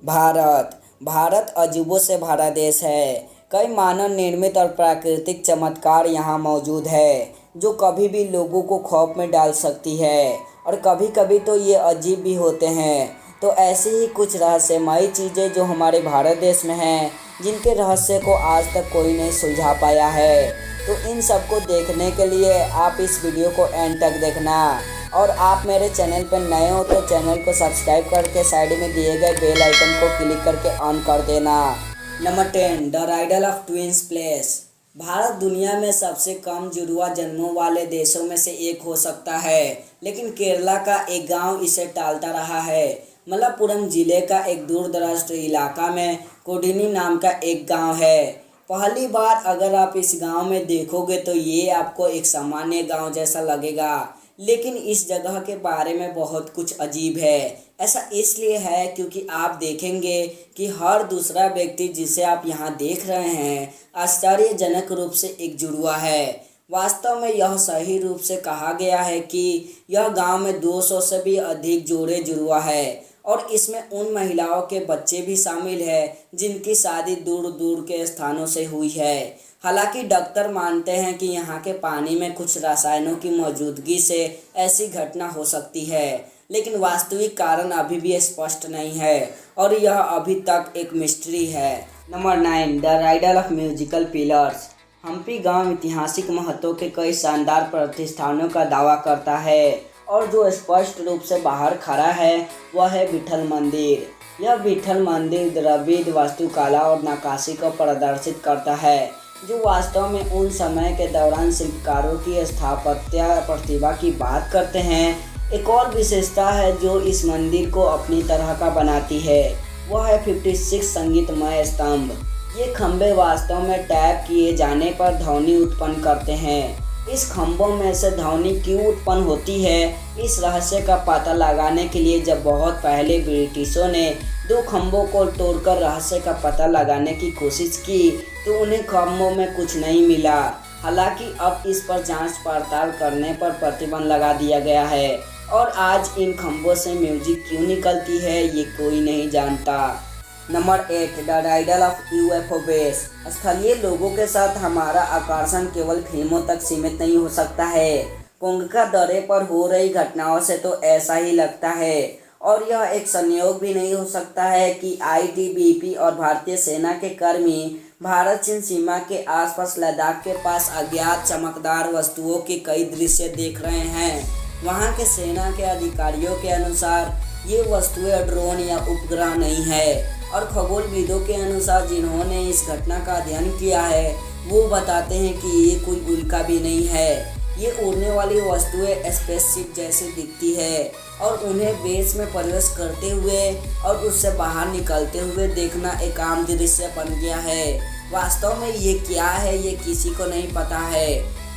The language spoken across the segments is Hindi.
भारत भारत अजूबों से भरा देश है। कई मानव निर्मित और प्राकृतिक चमत्कार यहाँ मौजूद है जो कभी भी लोगों को खौफ में डाल सकती है और कभी कभी तो ये अजीब भी होते हैं। तो ऐसी ही कुछ रहस्यमयी चीज़ें जो हमारे भारत देश में हैं, जिनके रहस्य को आज तक कोई नहीं सुलझा पाया है। तो इन सब को देखने के लिए आप इस वीडियो को एंड तक देखना। और आप मेरे चैनल पर नए हो तो चैनल को सब्सक्राइब करके साइड में दिए गए बेल आइकन को क्लिक करके ऑन कर देना। Number 10, the riddle of twins place. Bharat दुनिया में सबसे कम जुड़वा जन्मों वाले देशों में से एक हो सकता है, लेकिन केरला का एक गांव इसे टालता रहा है। मलप्पुरम जिले का एक दूर दराज इलाका में कोडिनी नाम का एक गांव है। पहली बार अगर आप इस गांव में देखोगे तो ये आपको एक सामान्य गांव जैसा लगेगा, लेकिन इस जगह के बारे में बहुत कुछ अजीब है। ऐसा इसलिए है क्योंकि आप देखेंगे कि हर दूसरा व्यक्ति जिसे आप यहाँ देख रहे हैं आश्चर्यजनक रूप से एक जुड़वा है। वास्तव में यह सही रूप से कहा गया है कि यह गांव में 200 से भी अधिक जोड़े जुड़वा है और इसमें उन महिलाओं के बच्चे भी शामिल हैं जिनकी शादी दूर दूर के स्थानों से हुई है। हालांकि डॉक्टर मानते हैं कि यहाँ के पानी में कुछ रसायनों की मौजूदगी से ऐसी घटना हो सकती है, लेकिन वास्तविक कारण अभी भी स्पष्ट नहीं है और यह अभी तक एक मिस्ट्री है। Number 9, the riddle of musical pillars. Hampi गांव ऐतिहासिक महत्व के कई शानदार प्रतिष्ठानों का दावा करता है और जो स्पष्ट रूप से बाहर खड़ा है वह है विट्ठल मंदिर। यह विट्ठल मंदिर द्रविड़ वास्तुकला और नक्काशी को प्रदर्शित करता है, जो वास्तव में उन समय के दौरान शिल्पकारों की स्थापत्य प्रतिभा की बात करते हैं। एक और विशेषता है जो इस मंदिर को अपनी तरह का बनाती है, वह है 56 संगीतमय स्तंभ। ये खंभे वास्तव में टैप किए जाने पर ध्वनि उत्पन्न करते हैं। इस खंभों में से ध्वनि क्यों उत्पन्न होती है, इस रहस्य का पता लगाने के लिए जब बहुत पहले ब्रिटिशों ने 2 खंभों को तोड़कर रहस्य का पता लगाने की कोशिश की तो उन्हें खंभों में कुछ नहीं मिला। हालांकि अब इस पर जांच पड़ताल करने पर प्रतिबंध लगा दिया गया है और आज इन खंभों से म्यूजिक क्यों निकलती है ये कोई नहीं जानता। Number 8, the riddle of UFO base. स्थलीय लोगों के साथ हमारा आकर्षण केवल फिल्मों तक सीमित नहीं हो सकता है। कोंगका दर्रे पर हो रही घटनाओं से तो ऐसा ही लगता है और यह एक संयोग भी नहीं हो सकता है कि आईटीबीपी और भारतीय सेना के कर्मी भारत चीन सीमा के आसपास लद्दाख के पास अज्ञात चमकदार वस्तुओं के कई दृश्य देख रहे हैं। वहां के सेना के अधिकारियों के अनुसार ये वस्तुएं ड्रोन या उपग्रह नहीं है और खगोलविदों के अनुसार जिन्होंने इस घटना का अध्ययन किया है वो बताते हैं कि ये कोई उल्का भी नहीं है। ये उड़ने वाली वस्तुएं स्पेसशिप जैसी दिखती है और उन्हें बेस में प्रवेश करते हुए और उससे बाहर निकलते हुए देखना एक आम दृश्य बन गया है। वास्तव में ये क्या है ये किसी को नहीं पता है।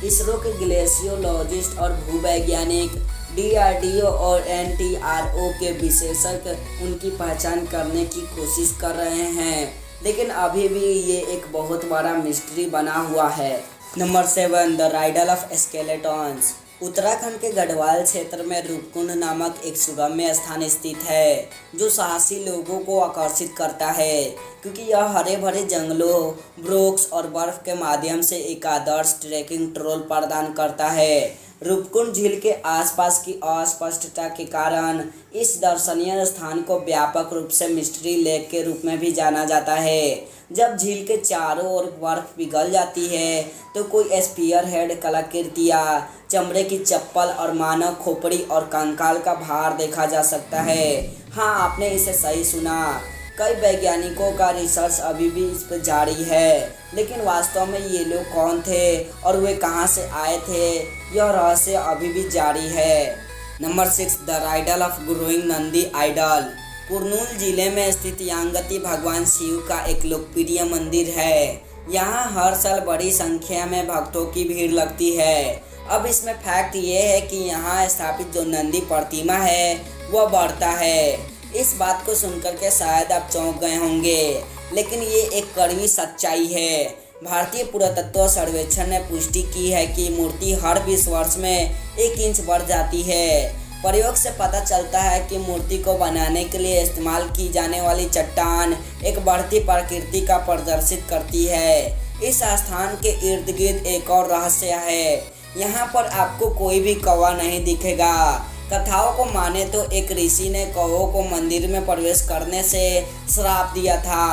इसरो के ग्लेशियोलॉजिस्ट और भूवैज्ञानिक, डीआरडीओ और एनटीआरओ के विशेषज्ञ उनकी पहचान करने की कोशिश कर रहे हैं, लेकिन अभी भी ये एक बहुत बड़ा मिस्ट्री बना हुआ है। Number 7, the riddle of skeletons. Uttarakhand के गढ़वाल क्षेत्र में रूपकुंड नामक एक सुगम्य स्थान स्थित है जो साहसी लोगों को आकर्षित करता है क्योंकि यह हरे भरे जंगलों, वृक्ष और बर्फ के माध्यम से एक आदर्श ट्रैकिंग ट्रेल प्रदान करता है। रूपकुंड झील के आसपास की अस्पष्टता के कारण इस दर्शनीय स्थान को व्यापक रूप से मिस्ट्री लेक के रूप में भी जाना जाता है। जब झील के चारों ओर बर्फ पिघल जाती है तो कोई स्पीयर हेड कलाकृतियाँ, चमड़े की चप्पल और मानव खोपड़ी और कंकाल का भार देखा जा सकता है। हाँ, आपने इसे सही सुना। कई वैज्ञानिकों का रिसर्च अभी भी इस पर जारी है, लेकिन वास्तव में ये लोग कौन थे और वे कहाँ से आए थे यह रहस्य अभी भी जारी है। Number 6, the riddle of growing Nandi idol. Kurnool जिले में स्थित यांगती भगवान शिव का एक लोकप्रिय मंदिर है। यहाँ हर साल बड़ी संख्या में भक्तों की भीड़ लगती है। अब इसमें फैक्ट ये है कि यहाँ स्थापित जो नंदी प्रतिमा है वह बढ़ता है। इस बात को सुनकर के शायद आप चौंक गए होंगे, लेकिन ये एक कड़वी सच्चाई है। भारतीय पुरातत्व सर्वेक्षण ने पुष्टि की है कि मूर्ति हर 20 वर्ष में 1 इंच बढ़ जाती है। प्रयोग से पता चलता है कि मूर्ति को बनाने के लिए इस्तेमाल की जाने वाली चट्टान एक बढ़ती प्रकृति का प्रदर्शित करती है। इस स्थान के इर्द गिर्द एक और रहस्य है। यहाँ पर आपको कोई भी कौवा नहीं दिखेगा। कथाओं को माने तो एक ऋषि ने कौवों को मंदिर में प्रवेश करने से श्राप दिया था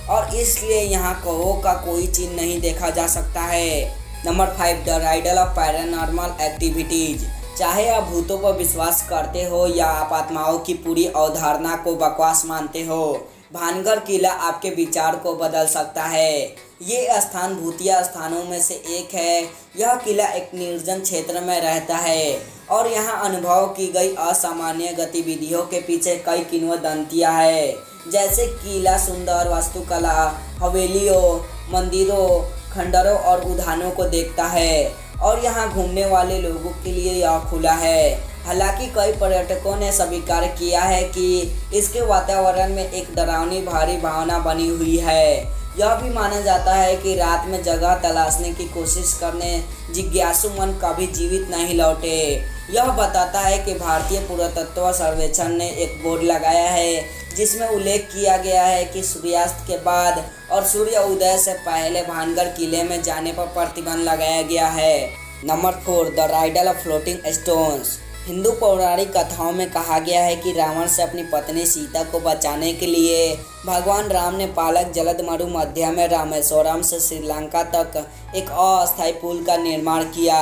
और इसलिए यहाँ कौवों का कोई चिन्ह नहीं देखा जा सकता है। Number 5, the riddle of paranormal activities. चाहे आप भूतों पर विश्वास करते हो या आप आत्माओं की पूरी अवधारणा को बकवास मानते हो, भानगढ़ किला आपके विचार को बदल सकता है। ये स्थान भूतिया स्थानों में से एक है। यह किला एक निर्जन क्षेत्र में रहता है और यहाँ अनुभव की गई असामान्य गतिविधियों के पीछे कई किंवदंतियाँ हैं, जैसे किला सुंदर वास्तुकला, हवेलियों, मंदिरों, खंडरों और उद्यानों को देखता है और यहाँ घूमने वाले लोगों के लिए यह खुला है। हालांकि कई पर्यटकों ने स्वीकार किया है कि इसके वातावरण में एक डरावनी भारी भावना बनी हुई है। यह भी माना जाता है कि रात में जगह तलाशने की कोशिश करने जिज्ञासु मन कभी जीवित नहीं लौटे। यह बताता है कि भारतीय पुरातत्व सर्वेक्षण ने एक बोर्ड लगाया है जिसमें उल्लेख किया गया है कि सूर्यास्त के बाद और सूर्य उदय से पहले भानगढ़ किले में जाने पर प्रतिबंध लगाया गया है। Number 4, the riddle of floating stones. Hindu पौराणिक कथाओं में कहा गया है कि रावण से अपनी पत्नी सीता को बचाने के लिए भगवान राम ने पालक जलद मरु मध्य में रामेश्वरम से श्रीलंका तक एक अस्थायी पुल का निर्माण किया।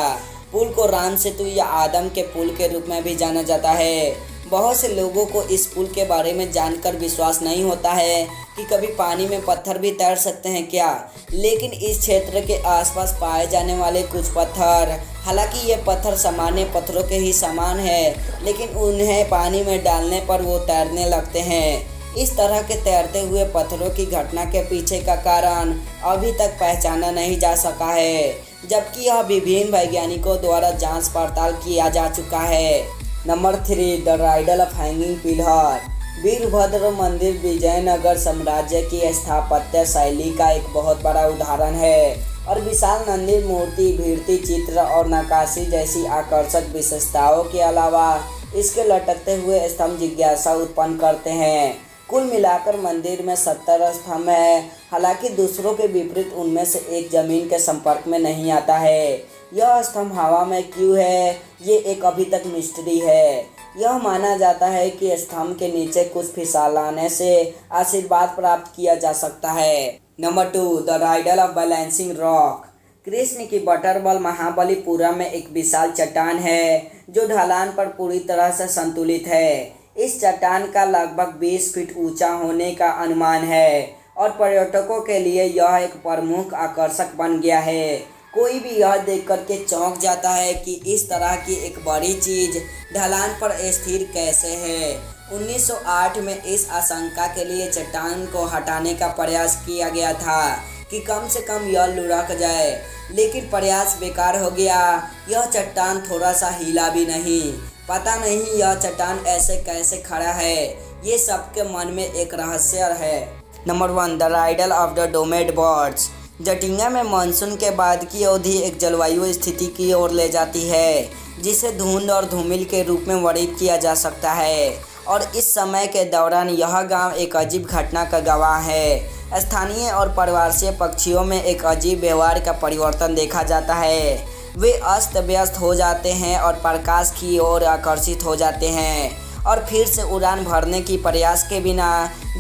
पुल को राम सेतु या आदम के पुल के रूप में भी जाना जाता है। बहुत से लोगों को इस पुल के बारे में जानकर विश्वास नहीं होता है कि कभी पानी में पत्थर भी तैर सकते हैं क्या, लेकिन इस क्षेत्र के आसपास पाए जाने वाले कुछ पत्थर, हालांकि ये पत्थर सामान्य पत्थरों के ही समान है, लेकिन उन्हें पानी में डालने पर वो तैरने लगते हैं। इस तरह के तैरते हुए पत्थरों की घटना के पीछे का कारण अभी तक पहचाना नहीं जा सका है, जबकि यह विभिन्न वैज्ञानिकों द्वारा जांच पड़ताल किया जा चुका है। Number 3, the riddle of hanging pillar. Virbhadra मंदिर विजयनगर साम्राज्य की स्थापत्य शैली का एक बहुत बड़ा उदाहरण है और विशाल नंदी मूर्ति, भित्ति चित्र और नक्काशी जैसी आकर्षक विशेषताओं के अलावा इसके लटकते हुए स्तंभ जिज्ञासा उत्पन्न करते हैं। कुल मिलाकर मंदिर में 70 स्तंभ हैं, हालांकि दूसरों के विपरीत उनमें से एक जमीन के संपर्क में नहीं आता है। यह स्तंभ हवा में क्यों है, ये एक अभी तक मिस्ट्री है। यह माना जाता है कि स्तंभ के नीचे कुछ फिसलाने से आशीर्वाद प्राप्त किया जा सकता है। Number 2, the riddle of balancing rock. Krishna की बटरबल महाबलीपुरम में एक विशाल चट्टान है जो ढलान पर पूरी तरह से संतुलित है। इस चट्टान का लगभग 20 फीट ऊंचा होने का अनुमान है और पर्यटकों के लिए यह एक प्रमुख आकर्षक बन गया है। कोई भी यह देखकर के चौंक जाता है कि इस तरह की एक बड़ी चीज ढलान पर स्थिर कैसे है। 1908 में इस आशंका के लिए चट्टान को हटाने का प्रयास किया गया था कि कम से कम यह लुढ़क जाए, लेकिन प्रयास बेकार हो गया। यह चट्टान थोड़ा सा हिला भी नहीं। पता नहीं यह चट्टान ऐसे कैसे खड़ा है। ये सबके मन में एक रहस्य है। Number 1, the riddle of the doomed birds. Jatinga में मानसून के बाद की अवधि एक जलवायु स्थिति की ओर ले जाती है जिसे धुंध और धूमिल के रूप में वर्णित किया जा सकता है और इस समय के दौरान यह गांव एक अजीब घटना का गवाह है। स्थानीय और प्रवासी पक्षियों में एक अजीब व्यवहार का परिवर्तन देखा जाता है। वे अस्त व्यस्त हो जाते हैं और प्रकाश की ओर आकर्षित हो जाते हैं और फिर से उड़ान भरने की प्रयास के बिना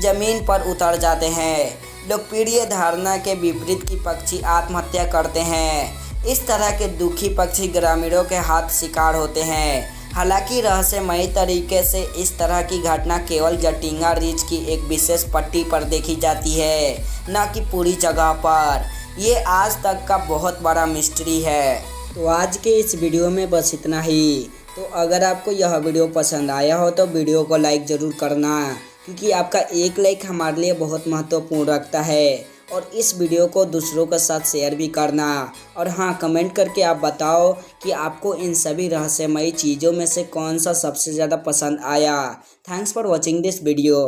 जमीन पर उतर जाते हैं। लोकप्रिय धारणा के विपरीत की पक्षी आत्महत्या करते हैं। इस तरह के दुखी पक्षी ग्रामीणों के हाथ शिकार होते हैं। हालांकि रहस्यमयी तरीके से इस तरह की घटना केवल जटिंगा रिज की एक विशेष पट्टी पर देखी जाती है, न कि पूरी जगह पर। ये आज तक का बहुत बड़ा मिस्ट्री है। तो आज के इस वीडियो में बस इतना ही। तो अगर आपको यह वीडियो पसंद आया हो तो वीडियो को लाइक ज़रूर करना, क्योंकि आपका एक लाइक हमारे लिए बहुत महत्वपूर्ण रखता है। और इस वीडियो को दूसरों के साथ शेयर भी करना। और हाँ, कमेंट करके आप बताओ कि आपको इन सभी रहस्यमयी चीज़ों में से कौन सा सबसे ज़्यादा पसंद आया। Thanks for watching this video.